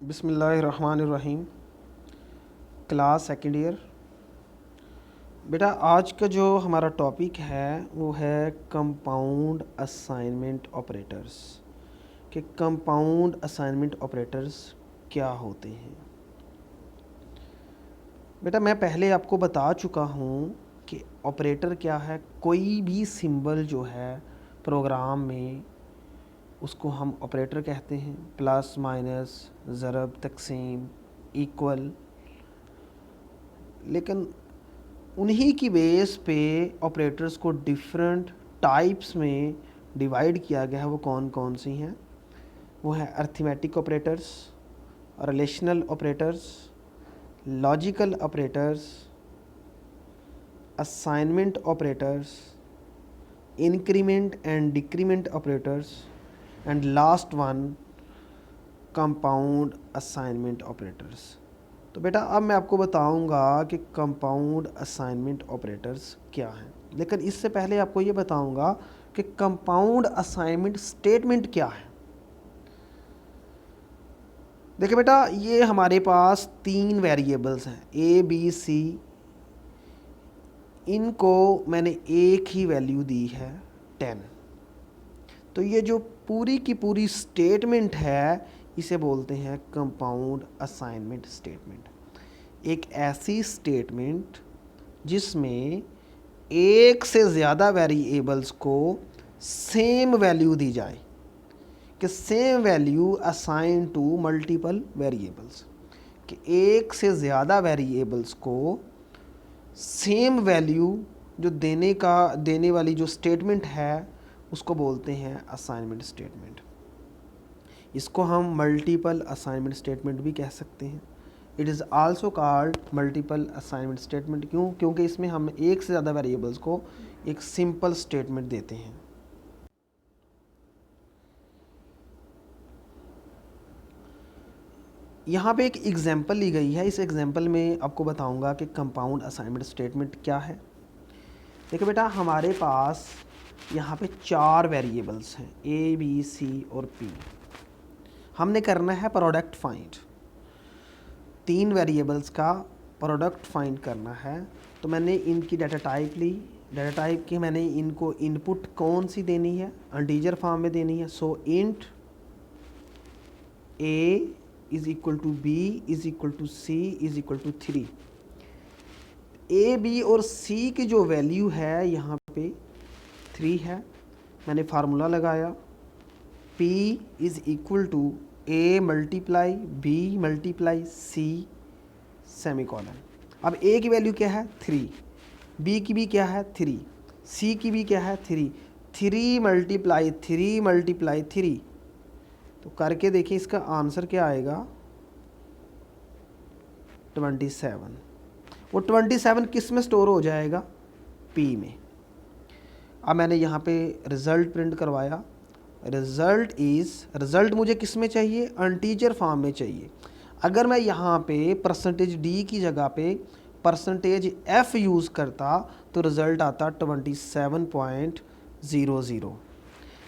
बिस्मिल्लाहिर्रहमानिर्रहीम। Class second year. बेटा आज का जो हमारा टॉपिक है वो है कंपाउंड असाइनमेंट ऑपरेटर्स कि कंपाउंड असाइनमेंट ऑपरेटर्स क्या होते हैं। बेटा मैं पहले आपको बता चुका हूँ कि ऑपरेटर क्या है। कोई भी सिंबल जो है प्रोग्राम में उसको हम ऑपरेटर कहते हैं। प्लस माइनस, ज़रब, तकसीम, इक्वल। लेकिन उन्हीं की बेस पे ऑपरेटर्स को डिफरेंट टाइप्स में डिवाइड किया गया है। वो कौन कौन सी हैं? वो है arithmetic operators, relational operators, logical operators, assignment operators, increment and decrement operators, and last one compound assignment operators. तो बेटा अब मैं आपको बताऊंगा कि कंपाउंड असाइनमेंट ऑपरेटर्स क्या हैं। लेकिन इससे पहले आपको ये बताऊंगा कि कंपाउंड असाइनमेंट स्टेटमेंट क्या है। देखिए बेटा, ये हमारे पास तीन वेरिएबल्स हैं ए बी सी। इनको मैंने एक ही वैल्यू दी है 10। तो ये जो पूरी की पूरी स्टेटमेंट है इसे बोलते हैं कंपाउंड असाइनमेंट स्टेटमेंट। एक ऐसी स्टेटमेंट जिसमें एक से ज़्यादा वेरिएबल्स को सेम वैल्यू दी जाए कि same value assign to multiple variables, कि एक से ज़्यादा वेरिएबल्स को सेम वैल्यू जो देने वाली जो स्टेटमेंट है उसको बोलते हैं असाइनमेंट स्टेटमेंट। इसको हम मल्टीपल असाइनमेंट स्टेटमेंट भी कह सकते हैं। It is also called multiple assignment statement. क्यों? क्योंकि इसमें हम एक से ज़्यादा वेरिएबल्स को एक सिंपल स्टेटमेंट देते हैं। यहाँ पे एक एग्जांपल ली गई है। इस एग्जांपल में आपको बताऊंगा कि कंपाउंड असाइनमेंट स्टेटमेंट क्या है। देखो बेटा, हमारे पास यहाँ पे चार वेरिएबल्स हैं ए बी सी और पी। हमने करना है प्रोडक्ट फाइंड। तीन वेरिएबल्स का प्रोडक्ट फाइंड करना है। तो मैंने इनकी डाटा टाइप ली। डाटा टाइप की मैंने इनको इनपुट कौन सी देनी है? इंटीजर फॉर्म में देनी है। सो int A is equal to be is equal to C is equal to 3। A B और सी की जो वैल्यू है यहाँ पे 3 है। मैंने फार्मूला लगाया P is equal to a multiply b multiply c semicolon. अब ए की वैल्यू क्या है? 3। बी की भी क्या है? 3। सी की भी क्या है? 3। 3 मल्टीप्लाई 3 मल्टीप्लाई 3। तो करके देखिए इसका आंसर क्या आएगा? 27। वो 27 किस में स्टोर हो जाएगा? P में। अब मैंने यहाँ पे रिज़ल्ट प्रिंट करवाया। रिज़ल्ट मुझे किस में चाहिए? इंटीजर फॉर्म में चाहिए। अगर मैं यहाँ पे परसेंटेज डी की जगह पे परसेंटेज एफ यूज़ करता तो रिज़ल्ट आता 27.00।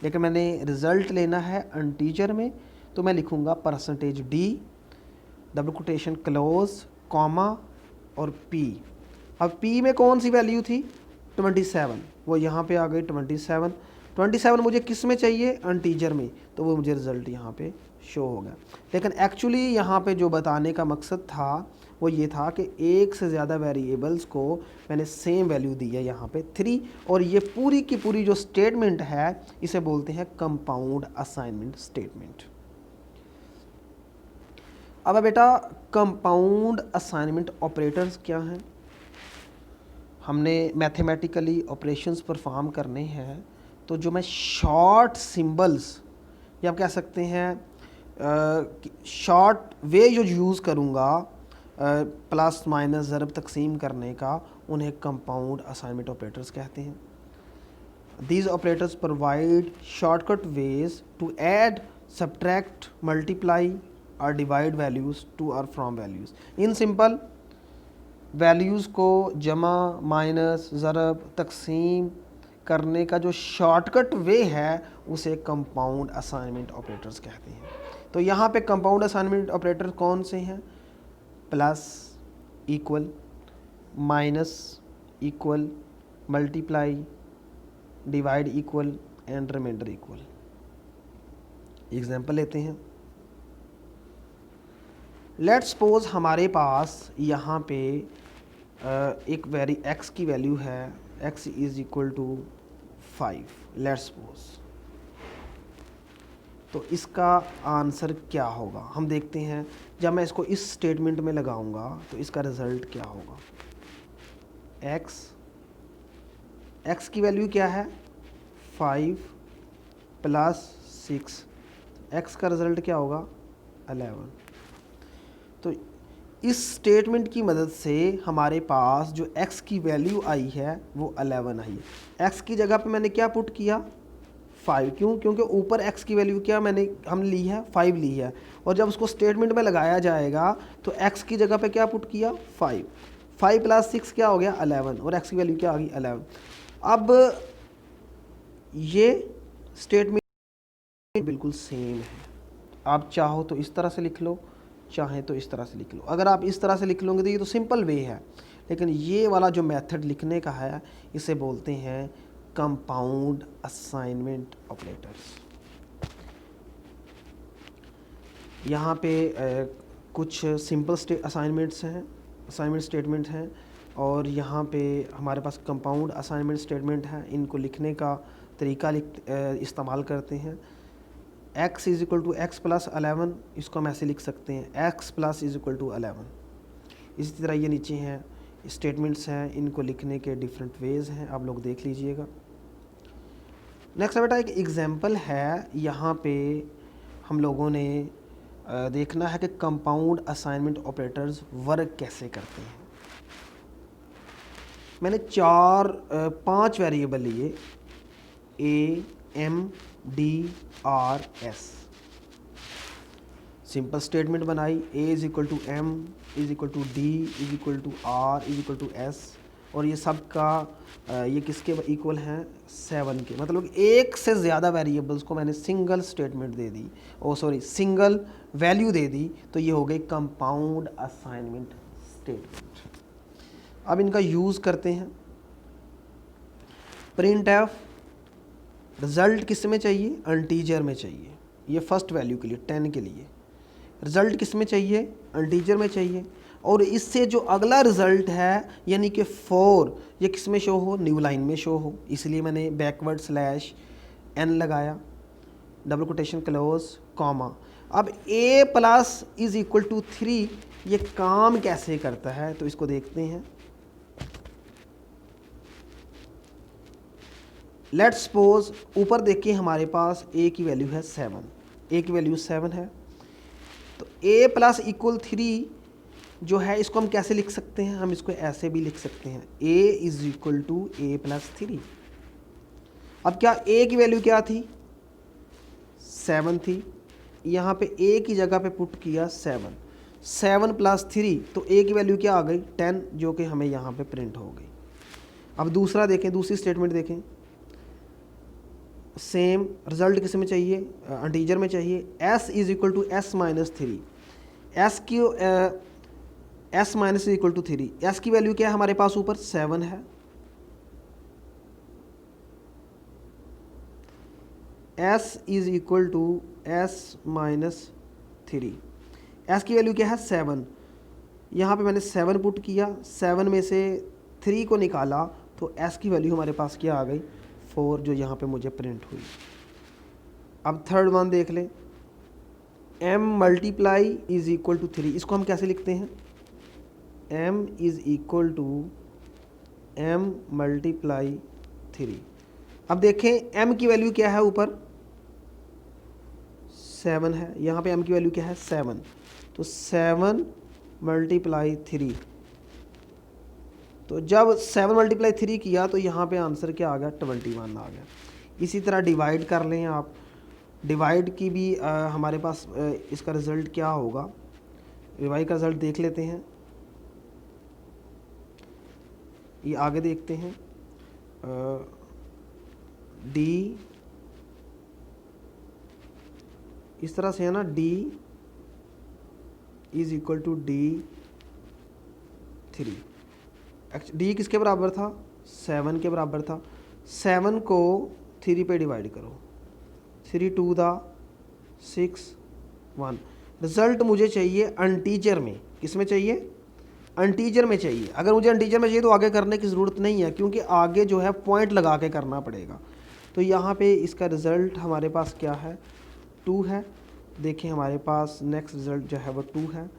लेकिन मैंने रिज़ल्ट लेना है इंटीजर में, तो मैं लिखूँगा percentage D, double quotation close, comma और पी। अब पी में कौन सी वैल्यू थी? 27। वो यहाँ पे आ गई 27। 27 मुझे किस में चाहिए? इंटीजर में। तो वो मुझे रिज़ल्ट यहाँ पे शो हो गया। लेकिन एक्चुअली यहाँ पे जो बताने का मकसद था वो ये था कि एक से ज़्यादा वेरिएबल्स को मैंने सेम वैल्यू दी है यहाँ पे 3। और ये पूरी की पूरी जो स्टेटमेंट है इसे बोलते हैं कंपाउंड असाइनमेंट स्टेटमेंट। अब बेटा, कंपाउंड असाइनमेंट ऑपरेटर्स क्या हैं? हमने मैथमेटिकली ऑपरेशंस परफॉर्म करने हैं, तो जो मैं शॉर्ट सिंबल्स या आप कह सकते हैं शॉर्ट वे जो यूज़ करूँगा प्लस माइनस ज़रब तकसीम करने का, उन्हें कंपाउंड असाइनमेंट ऑपरेटर्स कहते हैं। These operators provide shortcut ways to add, subtract, multiply or divide values to or from values. In simple, values को जमा, माइनस, ज़रब, तकसीम करने का जो शॉर्टकट वे है उसे कंपाउंड असाइनमेंट ऑपरेटर्स कहते हैं। तो यहाँ पे कंपाउंड असाइनमेंट ऑपरेटर कौन से हैं? Plus, equal, minus, equal, multiply, divide equal and reminder equal. Example लेते हैं। लेट्स सपोज हमारे पास यहाँ पे एक एक्स की वैल्यू है, x is equal to 5। Let's suppose, तो इसका आंसर क्या होगा हम देखते हैं। जब मैं इसको इस स्टेटमेंट में लगाऊंगा तो इसका रिजल्ट क्या होगा? x की वैल्यू क्या है? 5 प्लस 6, x का रिजल्ट क्या होगा? 11। तो इस स्टेटमेंट की मदद से हमारे पास जो x की वैल्यू आई है वो 11 आई है। x की जगह पे मैंने क्या पुट किया? 5। क्यों? क्योंकि ऊपर x की वैल्यू क्या हम ली है? 5 ली है। और जब उसको स्टेटमेंट में लगाया जाएगा तो x की जगह पे क्या पुट किया? 5। 5 प्लस 6 क्या हो गया? 11। और x की वैल्यू क्या आ गई? 11। अब ये स्टेटमेंट बिल्कुल सेम है। आप चाहो तो इस तरह से लिख लो, चाहें तो इस तरह से लिख लो। अगर आप इस तरह से लिख लोगे तो ये तो सिंपल वे है, लेकिन ये वाला जो मेथड लिखने का है इसे बोलते हैं कंपाउंड असाइनमेंट ऑपरेटर्स। यहाँ पे कुछ सिंपल असाइनमेंट्स हैं, असाइनमेंट स्टेटमेंट हैं, और यहाँ पे हमारे पास कंपाउंड असाइनमेंट स्टेटमेंट है। इनको लिखने का तरीका इस्तेमाल करते हैं। x is equal to x plus 11, इसको हम ऐसे लिख सकते हैं x plus is equal to 11। इसी तरह ये नीचे हैं स्टेटमेंट्स हैं, इनको लिखने के डिफरेंट वेज़ हैं, आप लोग देख लीजिएगा। नेक्स्ट बेटा एक एग्जांपल है, यहाँ पे हम लोगों ने देखना है कि कंपाउंड असाइनमेंट ऑपरेटर्स वर्क कैसे करते हैं। मैंने 5 वेरिएबल लिए, a, m, d, r, s। Simple statement बनाई, a is equal to m is equal to d is equal to r is equal to s, और ये सब का ये किसके इक्वल हैं? 7 के। मतलब एक से ज़्यादा वेरिएबल्स को मैंने सिंगल स्टेटमेंट दे दी, सिंगल वैल्यू दे दी, तो ये हो गई कंपाउंड असाइनमेंट स्टेटमेंट। अब इनका यूज़ करते हैं। प्रिंट एफ, रिज़ल्ट किस में चाहिए? इंटीजर में चाहिए। ये फर्स्ट वैल्यू के लिए 10 के लिए। रिज़ल्ट किस में चाहिए? इंटीजर में चाहिए। और इससे जो अगला रिज़ल्ट है यानी कि 4, ये किस में शो हो? न्यू लाइन में शो हो। इसलिए मैंने बैकवर्ड स्लैश n लगाया, डबल कोटेशन क्लोज, कॉमा। अब a plus is equal to 3 ये काम कैसे करता है तो इसको देखते हैं। लेट्स सपोज ऊपर देखिए हमारे पास a की वैल्यू है 7, a की वैल्यू 7 है, तो a प्लस इक्वल 3 जो है इसको हम कैसे लिख सकते हैं? हम इसको ऐसे भी लिख सकते हैं, a is equal to a plus 3। अब क्या a की वैल्यू क्या थी? 7 थी। यहाँ पे a की जगह पे पुट किया 7 प्लस 3, तो a की वैल्यू क्या आ गई? 10, जो कि हमें यहाँ पे प्रिंट हो गई। अब दूसरा देखें, दूसरी स्टेटमेंट देखें। सेम रिजल्ट किस में चाहिए? इंटीजर में चाहिए। s is equal to s minus 3, s की s minus is equal to 3, s की वैल्यू क्या है हमारे पास? ऊपर 7 है। s is equal to s minus 3, s की वैल्यू क्या है? 7। यहाँ पे मैंने 7 पुट किया, 7 में से 3 को निकाला तो s की वैल्यू हमारे पास क्या आ गई? 4, जो यहाँ पे मुझे प्रिंट हुई। अब थर्ड वन देख लें, m multiply is equal to 3, इसको हम कैसे लिखते हैं? m is equal to m multiply 3। अब देखें m की वैल्यू क्या है? ऊपर 7 है, यहाँ पे m की वैल्यू क्या है? 7, तो 7 मल्टीप्लाई 3, तो जब 7 मल्टीप्लाई 3 किया तो यहाँ पे आंसर क्या आ गया? 21 आ गया। इसी तरह डिवाइड कर लें आप, डिवाइड की भी हमारे पास इसका रिज़ल्ट क्या होगा? डिवाइड का रिज़ल्ट देख लेते हैं, ये आगे देखते हैं। d इस तरह से है ना, d is equal to D3। d किसके बराबर था, 7 के बराबर था। 7 को 3 पे डिवाइड करो, 3 2 दा 6 1। रिजल्ट मुझे चाहिए अनटीजर में, किस में चाहिए, अनटीजर में चाहिए। अगर मुझे अनटीजर में चाहिए तो आगे करने की ज़रूरत नहीं है, क्योंकि आगे जो है पॉइंट लगा के करना पड़ेगा। तो यहाँ पे इसका रिज़ल्ट हमारे पास क्या है, 2 है। देखें हमारे पास नेक्स्ट रिज़ल्ट जो है वो 2 है।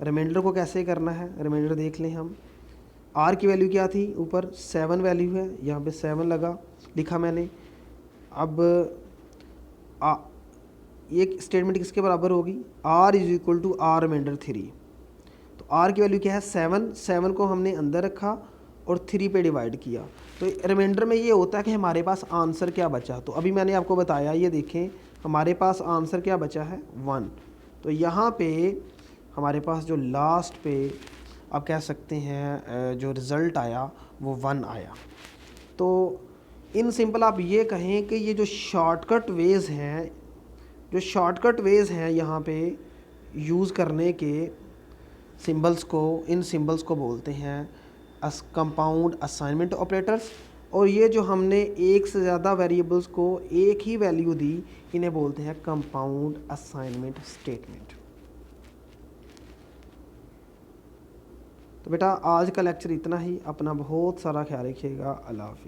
रिमाइंडर को कैसे करना है, रिमाइंडर देख लें हम। आर की वैल्यू क्या थी, ऊपर 7 वैल्यू है, यहाँ पे 7 लिखा मैंने। अब ये स्टेटमेंट किसके बराबर होगी, r is equal to r remainder 3। तो आर की वैल्यू क्या है, 7 को हमने अंदर रखा और 3 पे डिवाइड किया। तो रिमाइंडर में ये होता है कि हमारे पास आंसर क्या बचा। तो अभी मैंने आपको बताया, ये देखें हमारे पास आंसर क्या बचा है, 1। तो यहाँ पे हमारे पास जो लास्ट पे आप कह सकते हैं जो रिज़ल्ट आया वो 1 आया। तो इन सिंपल आप ये कहें कि ये जो शॉर्टकट वेज़ हैं, यहाँ पे यूज़ करने के सिंबल्स को, इन सिंबल्स को बोलते हैं कंपाउंड असाइनमेंट ऑपरेटर्स। और ये जो हमने एक से ज़्यादा वेरिएबल्स को एक ही वैल्यू दी, इन्हें बोलते हैं कंपाउंड असाइनमेंट स्टेटमेंट। तो बेटा आज का लेक्चर इतना ही। अपना बहुत सारा ख्याल रखिएगा। अल्लाह हाफिज़।